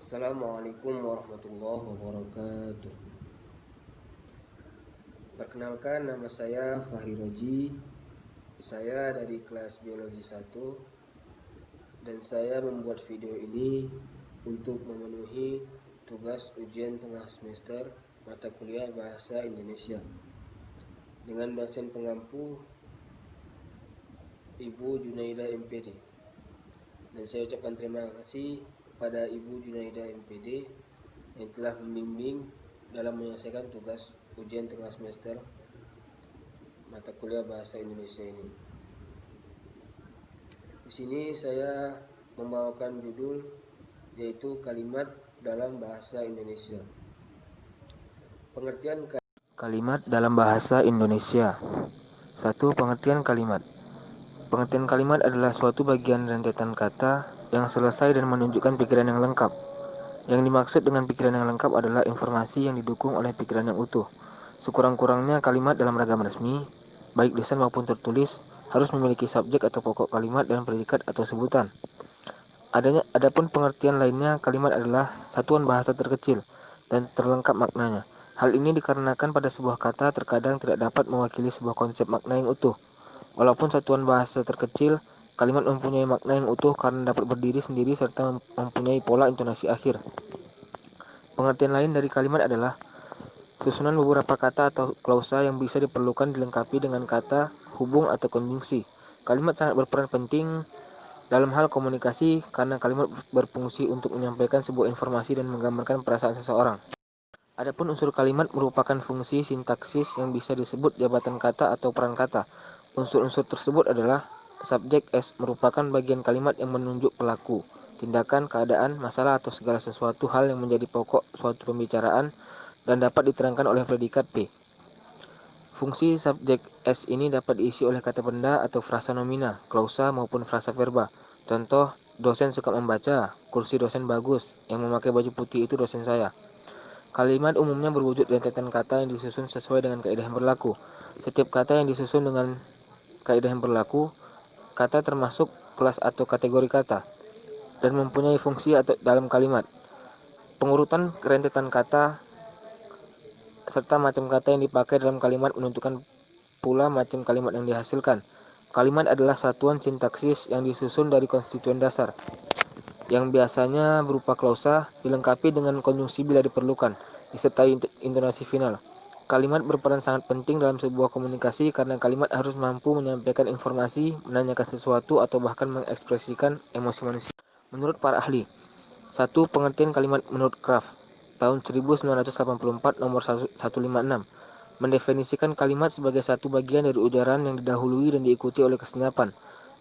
Assalamualaikum warahmatullahi wabarakatuh. Perkenalkan, nama saya Fahri Roji. Saya dari kelas biologi 1 dan saya membuat video ini untuk memenuhi tugas ujian tengah semester mata kuliah Bahasa Indonesia dengan dosen pengampu Ibu Junaida MPD. Dan saya ucapkan terima kasih kepada Ibu Junaida MPD yang telah membimbing dalam menyelesaikan tugas ujian tengah semester mata kuliah Bahasa Indonesia ini. Di sini saya membawakan judul yaitu kalimat dalam bahasa Indonesia. Pengertian Kalimat dalam bahasa Indonesia. 1. Pengertian kalimat. Pengertian kalimat adalah suatu bagian rentetan kata yang selesai dan menunjukkan pikiran yang lengkap. Yang dimaksud dengan pikiran yang lengkap adalah informasi yang didukung oleh pikiran yang utuh. Sekurang-kurangnya kalimat dalam ragam resmi, baik lisan maupun tertulis, harus memiliki subjek atau pokok kalimat dan predikat atau sebutan. Adapun pengertian lainnya, kalimat adalah satuan bahasa terkecil dan terlengkap maknanya. Hal ini dikarenakan pada sebuah kata terkadang tidak dapat mewakili sebuah konsep makna yang utuh. Walaupun satuan bahasa terkecil, kalimat mempunyai makna yang utuh karena dapat berdiri sendiri serta mempunyai pola intonasi akhir. Pengertian lain dari kalimat adalah susunan beberapa kata atau klausa yang bisa diperlukan dilengkapi dengan kata, hubung, atau konjungsi. Kalimat sangat berperan penting dalam hal komunikasi karena kalimat berfungsi untuk menyampaikan sebuah informasi dan menggambarkan perasaan seseorang. Adapun unsur kalimat merupakan fungsi sintaksis yang bisa disebut jabatan kata atau peran kata. Unsur-unsur tersebut adalah subjek S merupakan bagian kalimat yang menunjuk pelaku, tindakan, keadaan, masalah atau segala sesuatu hal yang menjadi pokok suatu pembicaraan dan dapat diterangkan oleh predikat P. Fungsi subjek S ini dapat diisi oleh kata benda atau frasa nomina, klausa maupun frasa verba. Contoh, dosen suka membaca, kursi dosen bagus, yang memakai baju putih itu dosen saya. Kalimat umumnya berwujud rentetan kata yang disusun sesuai dengan kaidah yang berlaku. Setiap kata yang disusun dengan kaidah yang berlaku, kata termasuk kelas atau kategori kata, dan mempunyai fungsi atau dalam kalimat. Pengurutan rentetan kata serta macam kata yang dipakai dalam kalimat menentukan pula macam kalimat yang dihasilkan. Kalimat adalah satuan sintaksis yang disusun dari konstituen dasar, yang biasanya berupa klausa, dilengkapi dengan konjungsi bila diperlukan, disertai intonasi final. Kalimat berperan sangat penting dalam sebuah komunikasi karena kalimat harus mampu menyampaikan informasi, menanyakan sesuatu, atau bahkan mengekspresikan emosi manusia. Menurut para ahli, 1. Pengertian kalimat menurut Kraft, tahun 1984 nomor 156, mendefinisikan kalimat sebagai satu bagian dari ujaran yang didahului dan diikuti oleh kesenyapan,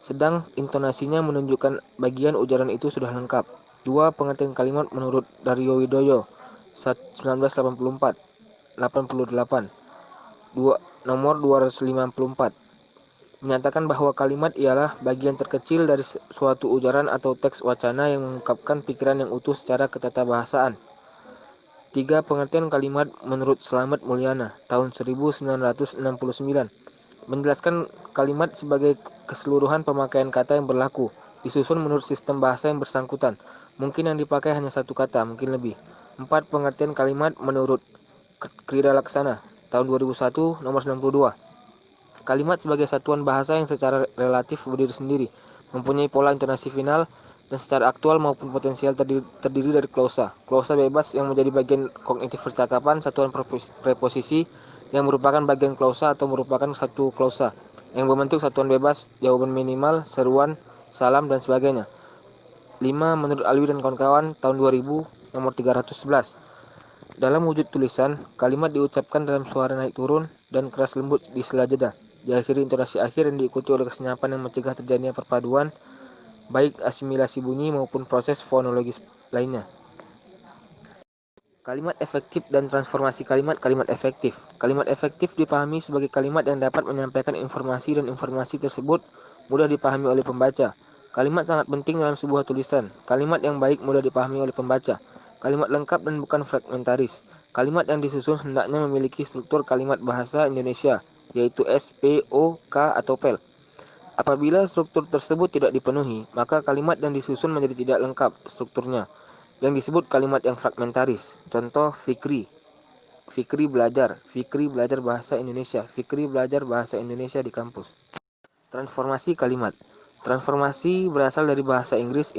sedang intonasinya menunjukkan bagian ujaran itu sudah lengkap. 2. Pengertian kalimat menurut Daryo Widoyo, 1984, 88, nomor 254, menyatakan bahwa kalimat ialah bagian terkecil dari suatu ujaran atau teks wacana yang mengungkapkan pikiran yang utuh secara ketatabahasaan. 3. Pengertian kalimat menurut Slamet Mulyana, tahun 1969, menjelaskan kalimat sebagai keseluruhan pemakaian kata yang berlaku, disusun menurut sistem bahasa yang bersangkutan. Mungkin yang dipakai hanya satu kata, mungkin lebih. 4. Pengertian kalimat menurut Krida Laksana, tahun 2001, nomor 92. Kalimat sebagai satuan bahasa yang secara relatif berdiri sendiri, mempunyai pola intonasi final, dan secara aktual maupun potensial terdiri dari klausa. Klausa bebas yang menjadi bagian kognitif percakapan, satuan preposisi yang merupakan bagian klausa atau merupakan satu klausa yang membentuk satuan bebas, jawaban minimal, seruan, salam, dan sebagainya. 5. Menurut Alwi dan kawan-kawan, tahun 2000, nomor 311. Dalam wujud tulisan, kalimat diucapkan dalam suara naik turun dan keras lembut di sela jeda, diakhiri intonasi akhir yang diikuti oleh kesenyapan yang mencegah terjadinya perpaduan, baik asimilasi bunyi maupun proses fonologis lainnya. Kalimat efektif dan transformasi kalimat efektif. Kalimat efektif dipahami sebagai kalimat yang dapat menyampaikan informasi dan informasi tersebut mudah dipahami oleh pembaca. Kalimat sangat penting dalam sebuah tulisan. Kalimat yang baik mudah dipahami oleh pembaca. Kalimat lengkap dan bukan fragmentaris. Kalimat yang disusun hendaknya memiliki struktur kalimat bahasa Indonesia, yaitu S, P, O, K, atau PEL. Apabila struktur tersebut tidak dipenuhi, maka kalimat yang disusun menjadi tidak lengkap strukturnya, yang disebut kalimat yang fragmentaris. Contoh Fikri. Fikri belajar bahasa Indonesia, Fikri belajar bahasa Indonesia di kampus. Transformasi kalimat. Transformasi berasal dari bahasa Inggris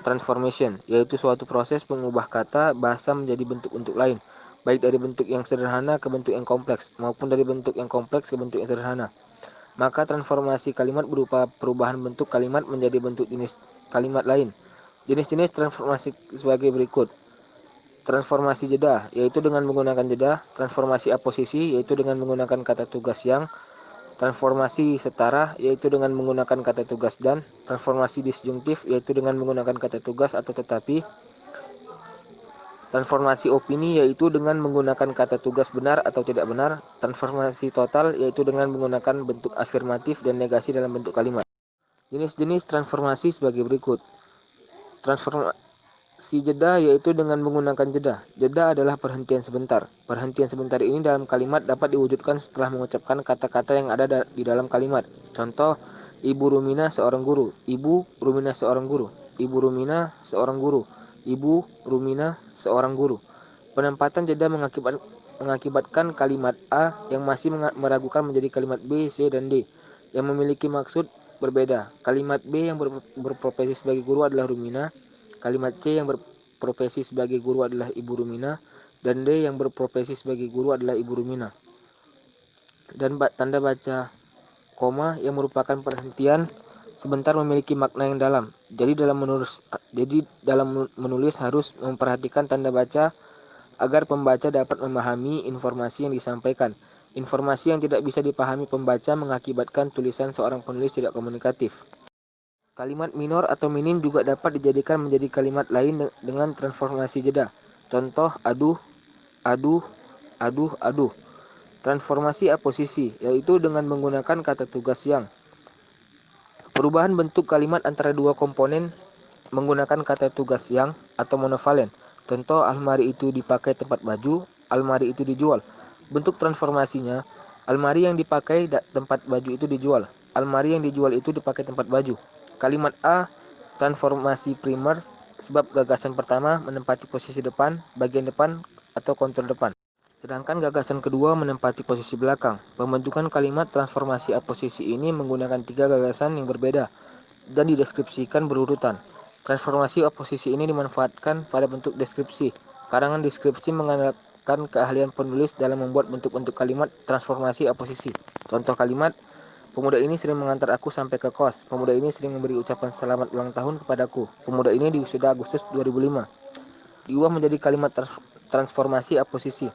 transformation, yaitu suatu proses mengubah kata bahasa menjadi bentuk-bentuk lain, baik dari bentuk yang sederhana ke bentuk yang kompleks, maupun dari bentuk yang kompleks ke bentuk yang sederhana. Maka transformasi kalimat berupa perubahan bentuk kalimat menjadi bentuk jenis kalimat lain. Jenis-jenis transformasi sebagai berikut. Transformasi jeda, yaitu dengan menggunakan jeda. Transformasi aposisi, yaitu dengan menggunakan kata tugas yang. Transformasi setara, yaitu dengan menggunakan kata tugas dan. Transformasi disjungtif, yaitu dengan menggunakan kata tugas atau tetapi. Transformasi opini, yaitu dengan menggunakan kata tugas benar atau tidak benar. Transformasi total, yaitu dengan menggunakan bentuk afirmatif dan negasi dalam bentuk kalimat. Jenis-jenis transformasi sebagai berikut. Transformasi jeda, yaitu dengan menggunakan jeda. Jeda adalah perhentian sebentar. Perhentian sebentar ini dalam kalimat dapat diwujudkan setelah mengucapkan kata-kata yang ada di dalam kalimat. Contoh, Ibu Rumina seorang guru. Ibu Rumina seorang guru. Ibu Rumina seorang guru. Ibu Rumina seorang guru. Penempatan jeda mengakibatkan kalimat A yang masih meragukan menjadi kalimat B, C, dan D yang memiliki maksud berbeda. Kalimat B yang berprofesi sebagai guru adalah Rumina. Kalimat C yang berprofesi sebagai guru adalah Ibu Rumina. Dan D yang berprofesi sebagai guru adalah Ibu Rumina. Dan tanda baca koma yang merupakan perhentian sebentar memiliki makna yang dalam. Jadi dalam menulis harus memperhatikan tanda baca agar pembaca dapat memahami informasi yang disampaikan. Informasi yang tidak bisa dipahami pembaca mengakibatkan tulisan seorang penulis tidak komunikatif. Kalimat minor atau minim juga dapat dijadikan menjadi kalimat lain dengan transformasi jeda. Contoh aduh, aduh, aduh, aduh. Transformasi aposisi, yaitu dengan menggunakan kata tugas yang. Perubahan bentuk kalimat antara dua komponen menggunakan kata tugas yang atau monofalen. Contoh, almari itu dipakai tempat baju, almari itu dijual. Bentuk transformasinya, almari yang dipakai tempat baju itu dijual. Almari yang dijual itu dipakai tempat baju. Kalimat A, transformasi primer, sebab gagasan pertama menempati posisi depan, bagian depan, atau kontur depan. Sedangkan gagasan kedua menempati posisi belakang. Pembentukan kalimat transformasi aposisi ini menggunakan tiga gagasan yang berbeda dan dideskripsikan berurutan. Transformasi aposisi ini dimanfaatkan pada bentuk deskripsi. Karangan deskripsi mengandalkan keahlian penulis dalam membuat bentuk-bentuk kalimat transformasi aposisi. Contoh kalimat, pemuda ini sering mengantar aku sampai ke kos. Pemuda ini sering memberi ucapan selamat ulang tahun kepadaku. Pemuda ini diwisuda Agustus 2005. Diubah menjadi kalimat transformasi aposisi.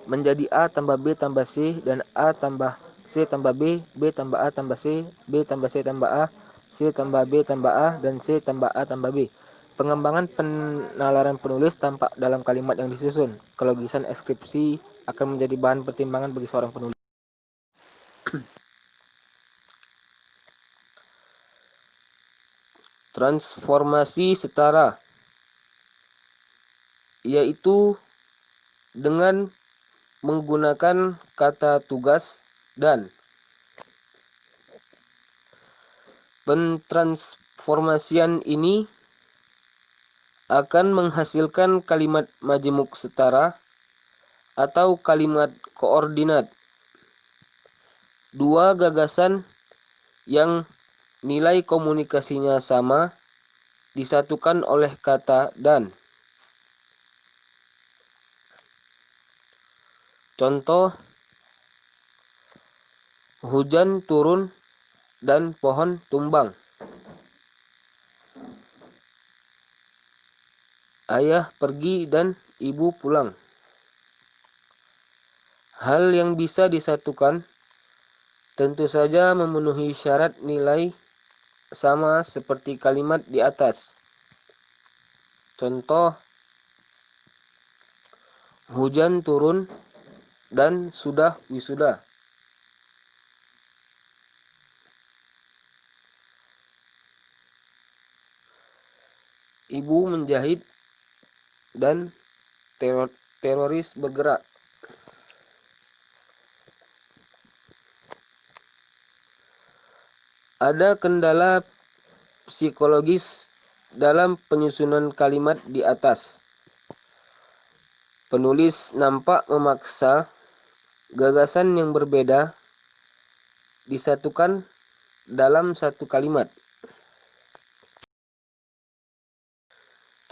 Menjadi A tambah B tambah C dan A tambah C tambah B, B tambah A tambah C, B tambah C tambah A, C tambah B tambah A, dan C tambah A tambah B. Pengembangan penalaran penulis tampak dalam kalimat yang disusun. Kelogisan ekskripsi akan menjadi bahan pertimbangan bagi seorang penulis. Transformasi setara, yaitu dengan menggunakan kata tugas dan. Pentransformasian ini akan menghasilkan kalimat majemuk setara atau kalimat koordinat. Dua gagasan yang nilai komunikasinya sama disatukan oleh kata dan. Contoh, hujan turun dan pohon tumbang. Ayah pergi dan ibu pulang. Hal yang bisa disatukan tentu saja memenuhi syarat nilai sama seperti kalimat di atas. Contoh, hujan turun dan sudah wisuda. Ibu menjahit dan teroris bergerak. Ada kendala psikologis dalam penyusunan kalimat di atas. Penulis nampak memaksa gagasan yang berbeda disatukan dalam satu kalimat.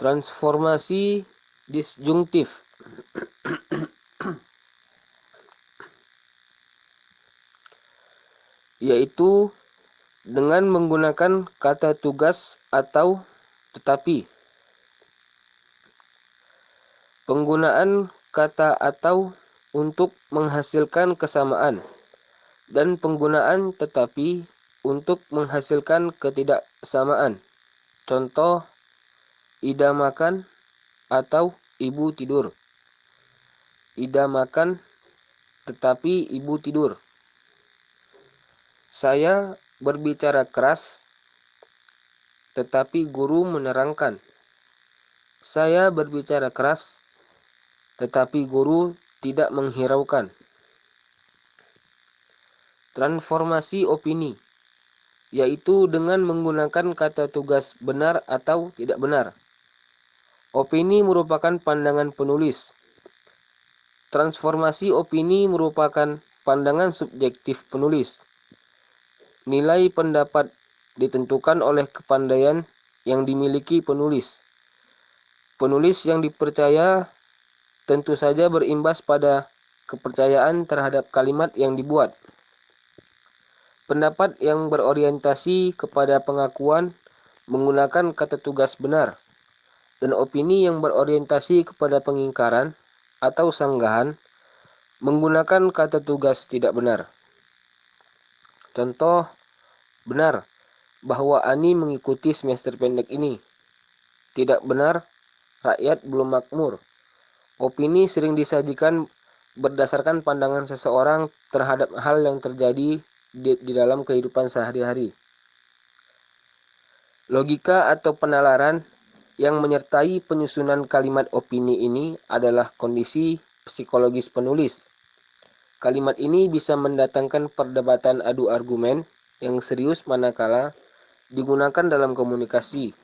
Transformasi disjungtif. Yaitu dengan menggunakan kata tugas atau tetapi. Penggunaan kata atau untuk menghasilkan kesamaan dan penggunaan tetapi untuk menghasilkan ketidaksamaan. Contoh, Ida makan atau ibu tidur. Ida makan tetapi ibu tidur. Saya berbicara keras tetapi guru menerangkan. Saya berbicara keras tetapi guru tidak menghiraukan. Transformasi opini, yaitu dengan menggunakan kata tugas benar atau tidak benar. Opini merupakan pandangan penulis. Transformasi opini merupakan pandangan subjektif penulis. Nilai pendapat ditentukan oleh kepandaian yang dimiliki penulis. Penulis yang dipercaya tentu saja berimbas pada kepercayaan terhadap kalimat yang dibuat. Pendapat yang berorientasi kepada pengakuan menggunakan kata tugas benar, dan opini yang berorientasi kepada pengingkaran atau sanggahan menggunakan kata tugas tidak benar. Contoh, benar bahwa Ani mengikuti semester pendek ini. Tidak benar, rakyat belum makmur. Opini sering disajikan berdasarkan pandangan seseorang terhadap hal yang terjadi di dalam kehidupan sehari-hari. Logika atau penalaran yang menyertai penyusunan kalimat opini ini adalah kondisi psikologis penulis. Kalimat ini bisa mendatangkan perdebatan adu argumen yang serius manakala digunakan dalam komunikasi.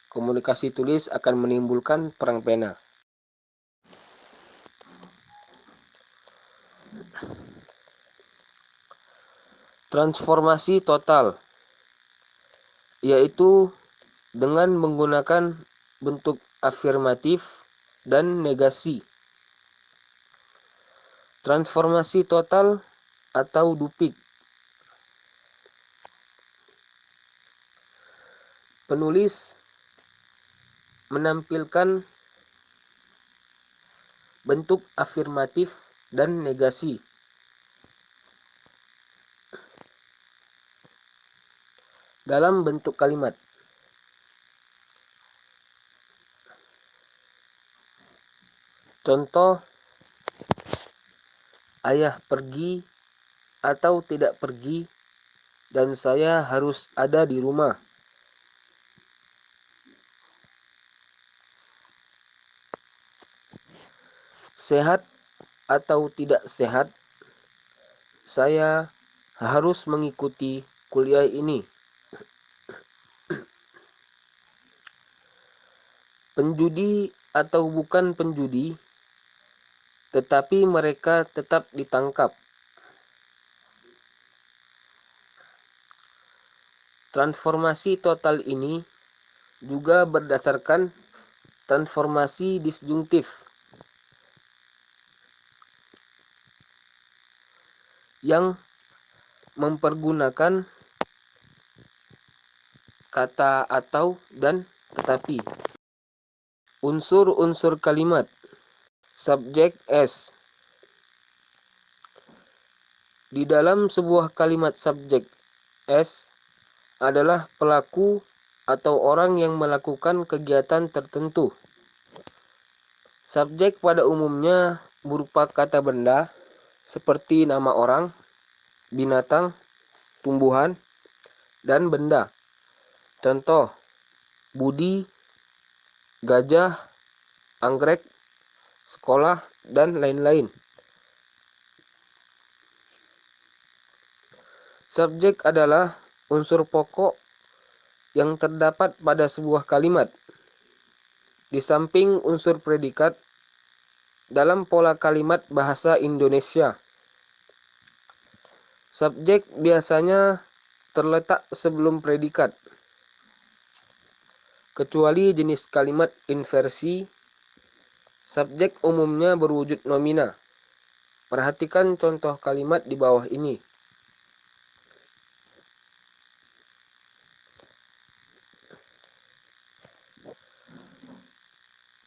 Komunikasi tulis akan menimbulkan perang pena. Transformasi total, yaitu dengan menggunakan bentuk afirmatif dan negasi. Transformasi total atau duplik. Penulis menampilkan bentuk afirmatif dan negasi. Dalam bentuk kalimat. Contoh, ayah pergi atau tidak pergi dan saya harus ada di rumah. Sehat atau tidak sehat, saya harus mengikuti kuliah ini. Penjudi atau bukan penjudi, tetapi mereka tetap ditangkap. Transformasi total ini juga berdasarkan transformasi disjungtif, yang mempergunakan kata atau dan tetapi. Unsur-unsur kalimat. Subjek S. Di dalam sebuah kalimat subjek S adalah pelaku atau orang yang melakukan kegiatan tertentu. Subjek pada umumnya berupa kata benda seperti nama orang, binatang, tumbuhan, dan benda. Contoh, Budi, gajah, anggrek, sekolah, dan lain-lain. Subjek adalah unsur pokok yang terdapat pada sebuah kalimat. Di samping unsur predikat dalam pola kalimat bahasa Indonesia, subjek biasanya terletak sebelum predikat, kecuali jenis kalimat inversi. Subjek umumnya berwujud nomina. Perhatikan contoh kalimat di bawah ini.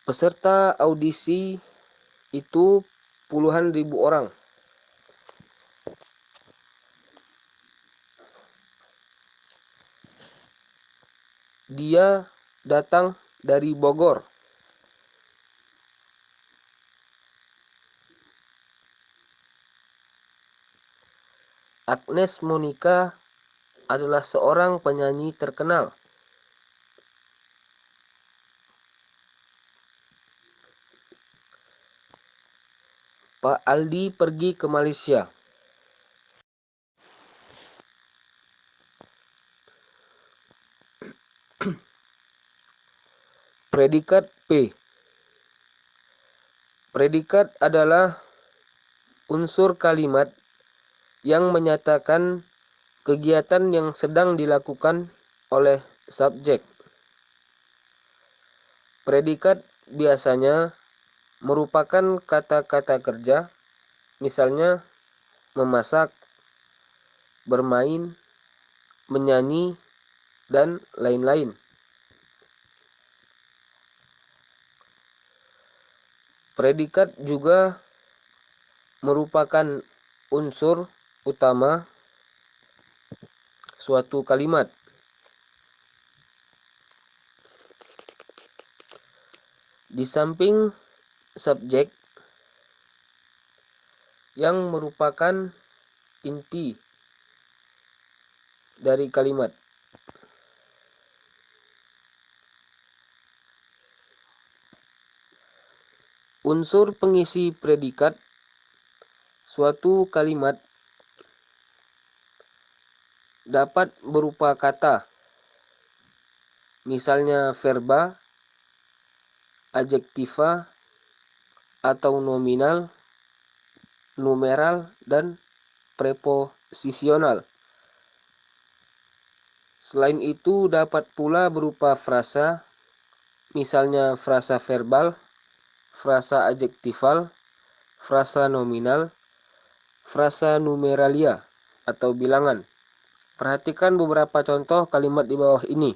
Peserta audisi itu puluhan ribu orang. Dia datang dari Bogor. Agnes Monica adalah seorang penyanyi terkenal. Pak Aldi pergi ke Malaysia. Predikat P. Predikat adalah unsur kalimat yang menyatakan kegiatan yang sedang dilakukan oleh subjek. Predikat biasanya merupakan kata-kata kerja, misalnya memasak, bermain, menyanyi, dan lain-lain. Predikat juga merupakan unsur utama suatu kalimat. Di samping subjek yang merupakan inti dari kalimat, unsur pengisi predikat suatu kalimat dapat berupa kata, misalnya verba, adjektiva, atau nominal, numeral, dan preposisional. Selain itu dapat pula berupa frasa, misalnya frasa verbal, frasa adjektival, frasa nominal, frasa numeralia, atau bilangan. Perhatikan beberapa contoh kalimat di bawah ini.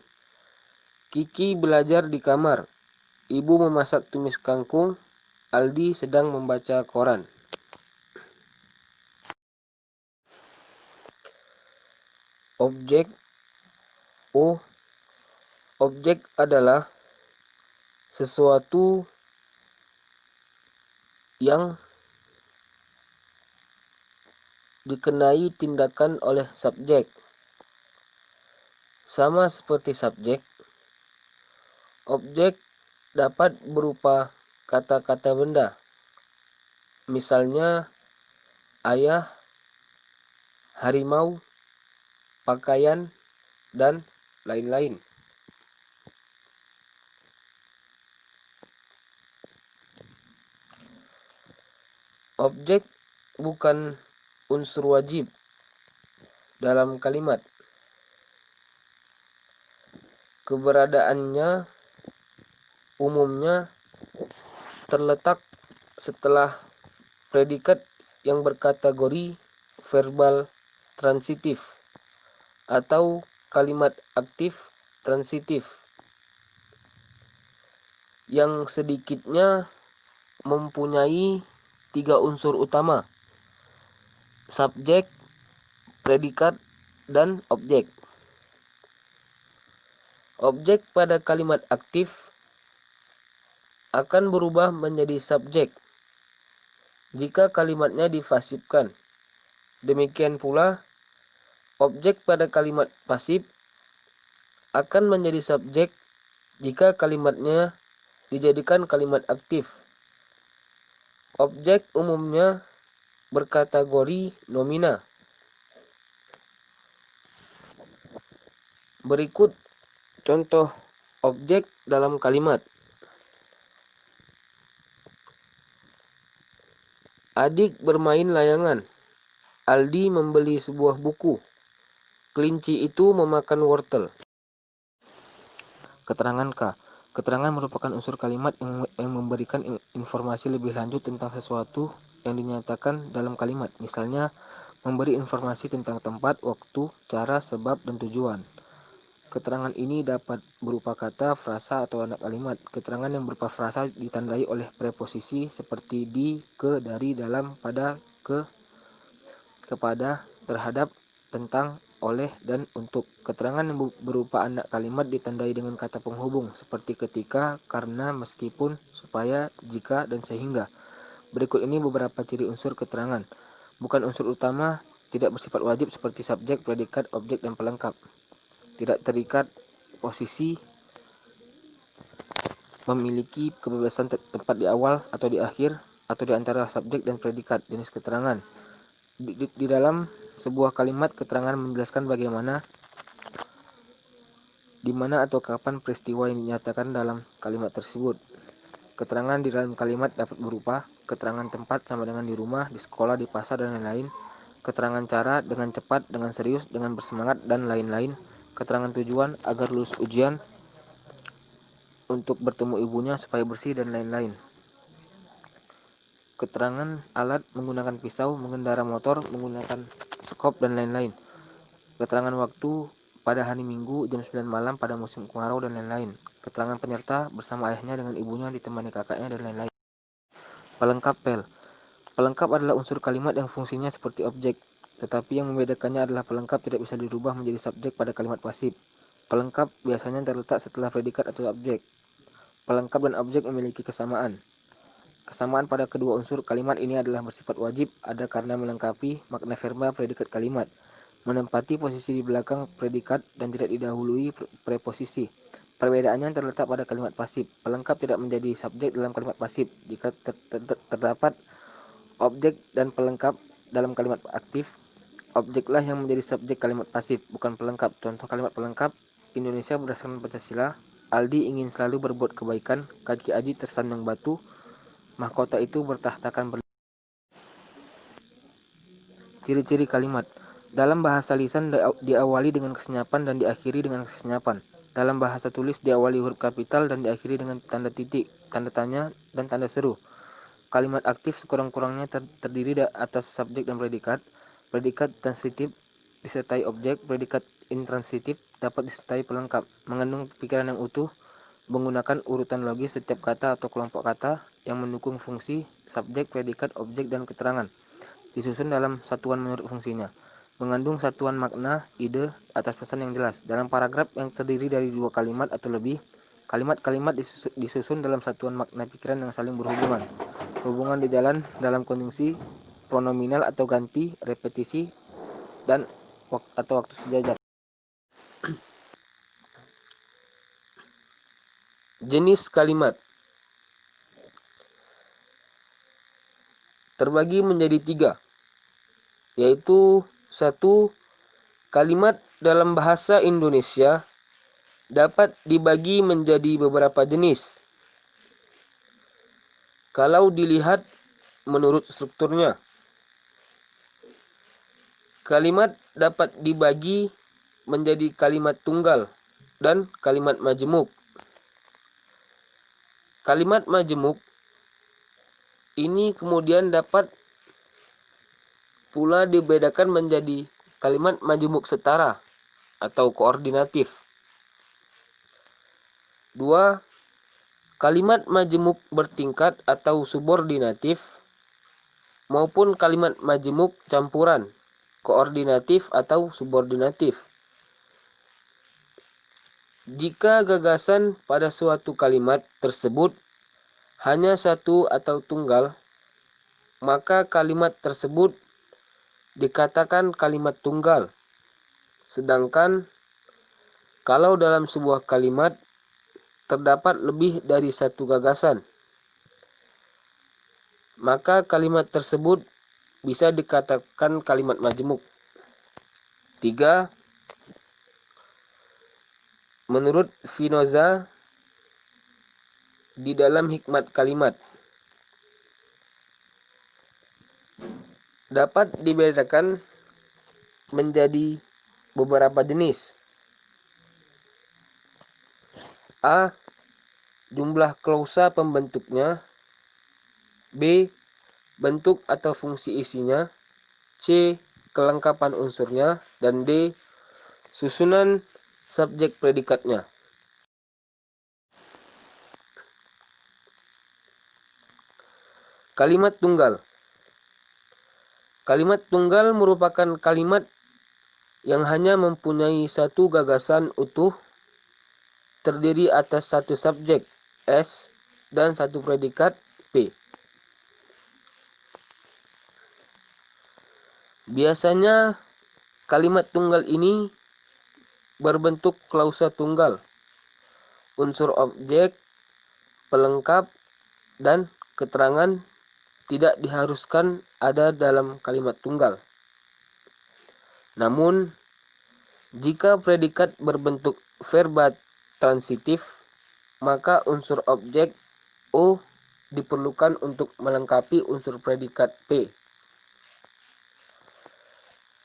Kiki belajar di kamar. Ibu memasak tumis kangkung. Aldi sedang membaca koran. Objek O. Objek adalah sesuatu yang dikenai tindakan oleh subjek. Sama seperti subjek, objek dapat berupa kata-kata benda. Misalnya ayah, harimau, pakaian, dan lain-lain. Objek bukan unsur wajib dalam kalimat. Keberadaannya umumnya terletak setelah predikat yang berkategori verbal transitif atau kalimat aktif transitif, yang sedikitnya mempunyai 3 unsur utama: subjek, predikat, dan objek. Objek pada kalimat aktif akan berubah menjadi subjek jika kalimatnya difasifkan. Demikian pula, objek pada kalimat pasif akan menjadi subjek jika kalimatnya dijadikan kalimat aktif. Objek umumnya berkategori nomina. Berikut contoh objek dalam kalimat. Adik bermain layangan. Aldi membeli sebuah buku. Kelinci itu memakan wortel. Keterangan K. Keterangan merupakan unsur kalimat yang memberikan informasi lebih lanjut tentang sesuatu yang dinyatakan dalam kalimat. Misalnya, memberi informasi tentang tempat, waktu, cara, sebab, dan tujuan. Keterangan ini dapat berupa kata, frasa, atau anak kalimat. Keterangan yang berupa frasa ditandai oleh preposisi seperti di, ke, dari, dalam, pada, ke, kepada, terhadap, tentang, oleh, dan untuk. Keterangan yang berupa anak kalimat ditandai dengan kata penghubung seperti ketika, karena, meskipun, supaya, jika, dan sehingga. Berikut ini beberapa ciri unsur keterangan. Bukan unsur utama, tidak bersifat wajib seperti subjek, predikat, objek, dan pelengkap. Tidak terikat posisi, memiliki kebebasan tempat di awal atau di akhir, atau di antara subjek dan predikat. Jenis keterangan. Di dalam sebuah kalimat, keterangan menjelaskan bagaimana, di mana atau kapan peristiwa yang dinyatakan dalam kalimat tersebut. Keterangan di dalam kalimat dapat berupa keterangan tempat sama dengan di rumah, di sekolah, di pasar, dan lain-lain. Keterangan cara, dengan cepat, dengan serius, dengan bersemangat, dan lain-lain. Keterangan tujuan, agar lulus ujian, untuk bertemu ibunya supaya bersih, dan lain-lain. Keterangan alat, menggunakan pisau, mengendara motor, menggunakan skop, dan lain-lain. Keterangan waktu, pada hari Minggu jam 9 malam pada musim kemarau, dan lain-lain. Keterangan penyerta, bersama ayahnya dengan ibunya ditemani kakaknya, dan lain-lain. Pelengkap pel. Pelengkap adalah unsur kalimat yang fungsinya seperti objek, tetapi yang membedakannya adalah pelengkap tidak bisa dirubah menjadi subjek pada kalimat pasif. Pelengkap biasanya terletak setelah predikat atau objek. Pelengkap dan objek memiliki kesamaan. Kesamaan pada kedua unsur kalimat ini adalah bersifat wajib, ada karena melengkapi makna verba predikat kalimat, menempati posisi di belakang predikat, dan tidak didahului preposisi. Perbedaannya terletak pada kalimat pasif. Pelengkap tidak menjadi subjek dalam kalimat pasif. Jika terdapat objek dan pelengkap dalam kalimat aktif, objeklah yang menjadi subjek kalimat pasif, bukan pelengkap. Contoh kalimat pelengkap: Indonesia berdasarkan Pancasila. Aldi ingin selalu berbuat kebaikan. Kaki Aji tersandung batu. Mahkota itu bertahtakan Ciri-ciri kalimat. Dalam bahasa lisan diawali dengan kesenyapan dan diakhiri dengan kesenyapan. Dalam bahasa tulis diawali huruf kapital dan diakhiri dengan tanda titik, tanda tanya, dan tanda seru. Kalimat aktif sekurang-kurangnya terdiri atas subjek dan predikat. Predikat transitif disertai objek. Predikat intransitif dapat disertai pelengkap. Mengandung pikiran yang utuh. Menggunakan urutan logis setiap kata atau kelompok kata yang mendukung fungsi, subjek, predikat, objek, dan keterangan. Disusun dalam satuan menurut fungsinya. Mengandung satuan makna, ide, atas pesan yang jelas. Dalam paragraf yang terdiri dari 2 kalimat atau lebih, kalimat-kalimat disusun dalam satuan makna pikiran yang saling berhubungan. Hubungan di jalan dalam konjungsi, pronominal atau ganti, repetisi, dan atau waktu sejajar. Jenis kalimat terbagi menjadi 3, yaitu 1. Kalimat dalam bahasa Indonesia dapat dibagi menjadi beberapa jenis kalau dilihat menurut strukturnya. Kalimat dapat dibagi menjadi kalimat tunggal dan kalimat majemuk. Kalimat majemuk ini kemudian dapat pula dibedakan menjadi kalimat majemuk setara atau koordinatif. 2. Kalimat majemuk bertingkat atau subordinatif maupun kalimat majemuk campuran, koordinatif atau subordinatif. Jika gagasan pada suatu kalimat tersebut hanya satu atau tunggal, maka kalimat tersebut dikatakan kalimat tunggal. Sedangkan kalau dalam sebuah kalimat terdapat lebih dari satu gagasan, maka kalimat tersebut bisa dikatakan kalimat majemuk. 3. Menurut Spinoza, di dalam hikmat kalimat dapat dibedakan menjadi beberapa jenis. A. Jumlah klausa pembentuknya. B. Bentuk atau fungsi isinya. C. Kelengkapan unsurnya. Dan D. Susunan subjek predikatnya. Kalimat tunggal. Kalimat tunggal merupakan kalimat yang hanya mempunyai satu gagasan utuh, terdiri atas satu subjek S dan satu predikat P. Biasanya kalimat tunggal ini berbentuk klausa tunggal, unsur objek, pelengkap, dan keterangan tidak diharuskan ada dalam kalimat tunggal. Namun, jika predikat berbentuk verba transitif, maka unsur objek O diperlukan untuk melengkapi unsur predikat P.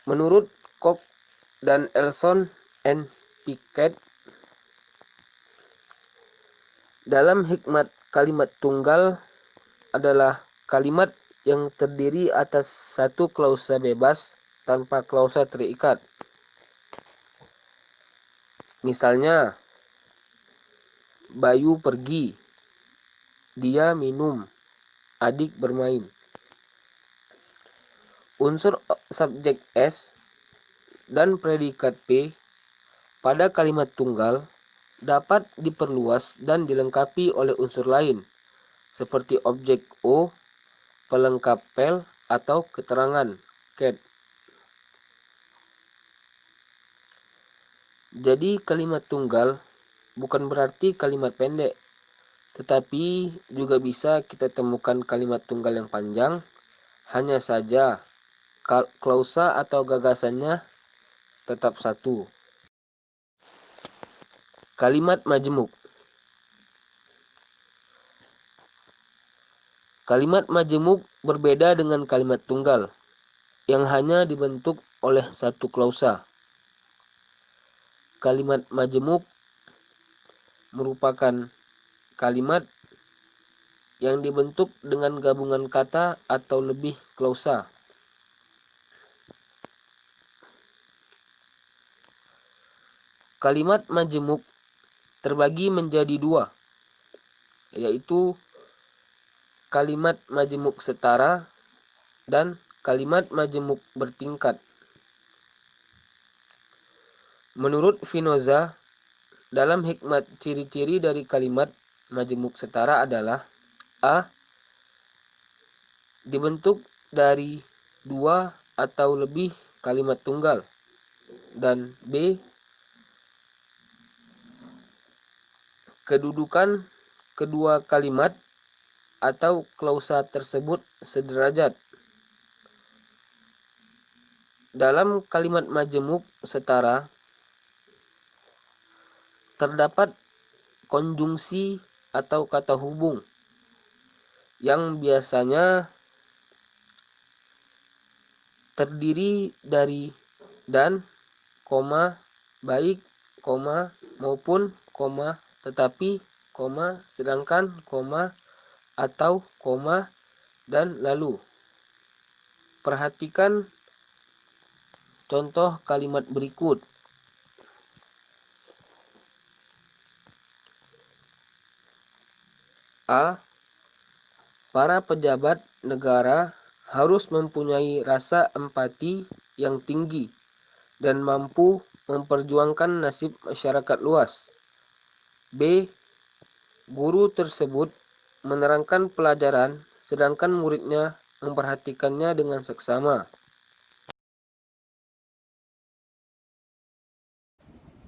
Menurut Koch dan Elson and Pickett, dalam hikmat kalimat tunggal adalah kalimat yang terdiri atas satu klausa bebas tanpa klausa terikat. Misalnya, Bayu pergi, dia minum, adik bermain. Unsur subjek S dan predikat P pada kalimat tunggal dapat diperluas dan dilengkapi oleh unsur lain, seperti objek O, pelengkap pel, atau keterangan ket. Jadi kalimat tunggal bukan berarti kalimat pendek, tetapi juga bisa kita temukan kalimat tunggal yang panjang, hanya saja klausa atau gagasannya tetap satu. Kalimat majemuk. Kalimat majemuk berbeda dengan kalimat tunggal, yang hanya dibentuk oleh satu klausa. Kalimat majemuk merupakan kalimat yang dibentuk dengan gabungan kata atau lebih klausa. Kalimat majemuk terbagi menjadi dua, yaitu kalimat majemuk setara dan kalimat majemuk bertingkat. Menurut Spinoza, dalam hikmat ciri-ciri dari kalimat majemuk setara adalah A. Dibentuk dari dua atau lebih kalimat tunggal, dan B. Kedudukan kedua kalimat atau klausa tersebut sederajat. Dalam kalimat majemuk setara terdapat konjungsi atau kata hubung yang biasanya terdiri dari dan, koma, baik, koma, maupun, koma, tetapi, koma, sedangkan, koma, atau, koma, dan lalu. Perhatikan contoh kalimat berikut. A. Para pejabat negara harus mempunyai rasa empati yang tinggi dan mampu memperjuangkan nasib masyarakat luas. B. Guru tersebut menerangkan pelajaran sedangkan muridnya memperhatikannya dengan seksama.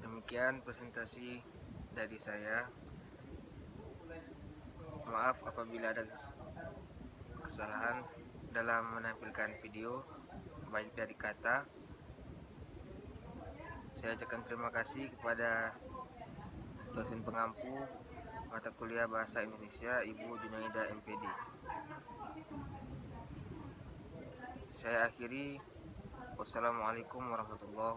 Demikian presentasi dari saya. Maaf apabila ada kesalahan dalam menampilkan video, baik dari kata. Saya ucapkan terima kasih kepada dosen pengampu mata kuliah Bahasa Indonesia, Ibu Junaida MPD. Saya akhiri. Wassalamualaikum warahmatullahi wabarakatuh.